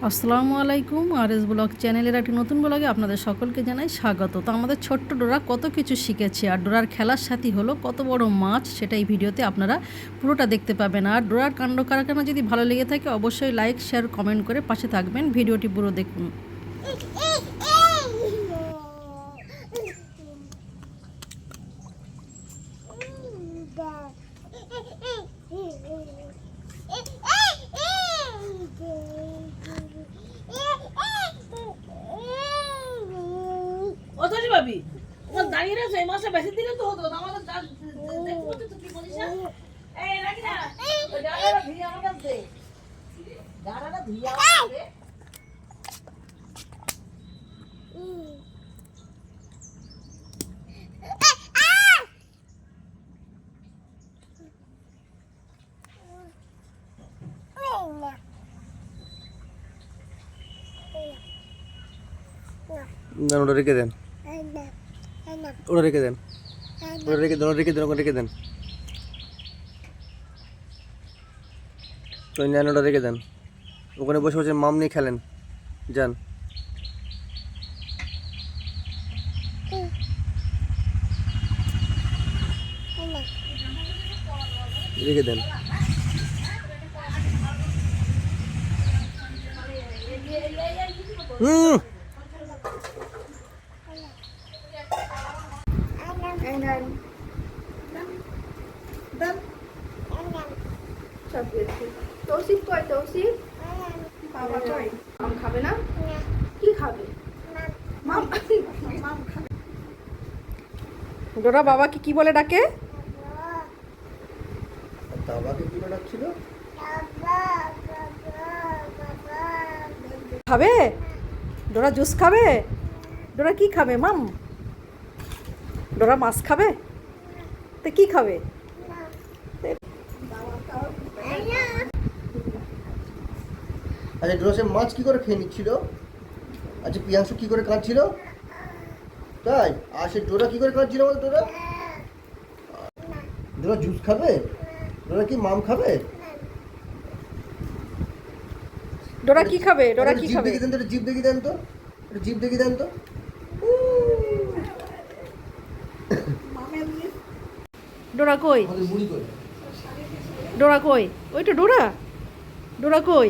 আসসালামু আলাইকুম। RS blog চ্যানেলের একটি নতুন ব্লগে আপনাদের সকলকে জানাই স্বাগত। তো আমাদের ছোট্ট ডোরা কত কিছু শিখেছে, আর ডোরার খেলার সাথী হলো কত বড় মাছ, সেটা এই ভিডিওতে আপনারা পুরোটা দেখতে পাবেন। আর ডোরার কাণ্ড কারখানা যদি ভালো লেগে থাকে অবশ্যই লাইক, শেয়ার, কমেন্ট করে পাশে থাকবেন। ভিডিওটি পুরো দেখুন। ভাবি ওর দাঁড়িয়ে রয়েছে এই মাসে বেশি দিলে তো হতো আমাদের দেখতে তো কি বলিস না এই রাখি না ওই ডালাটা ধুইয়া আমার কাছে দে ডালাটা ধুইয়া আমার দে ওটা রেখে দেন, ওটা রেখে দেন, ওটা রেখে দেন, ওটা রেখে দেন, ওটা রেখে দেন, ওই নেন, ওটা রেখে দেন। ওখানে বসে বসে মাম নিয়ে খেলেন, যান। রেখে দেন। তৌসিফ কয়? তৌসিফ বাবা কয়? মাম খাবে না? কি খাবে? মাম খাবে। ডোরা বাবাকে কি বলে ডাকে? বাবাকে কি ডাকছিল? খাবে ডোরা? জুস খাবে? ডোরা কি খাবে মাম? ডোরা মাছ খাবে? তো কি খাবে? আচ্ছা, ডোরা মাছ কি করে খেয়ে নিচ্ছিল? আচ্ছা, পিয়াংশু কি করে কাঁদছিল? তাই? আর সে ডোরা কি করে কাঁদছিল? আমাদের ডোরা ডোরা জুস খাবে? ডোরা কি মাম খাবে? ডোরা কি খাবে? ডোরা কি জিভ খাবে? দেখি দেন তো, জিভ দেখি দেন তো, জিভ দেখি দেন তো। ডোরা কই? আমাদের মুড়ি করে। ডোরা কই? ওইটা ডোরা? ডোরা কই?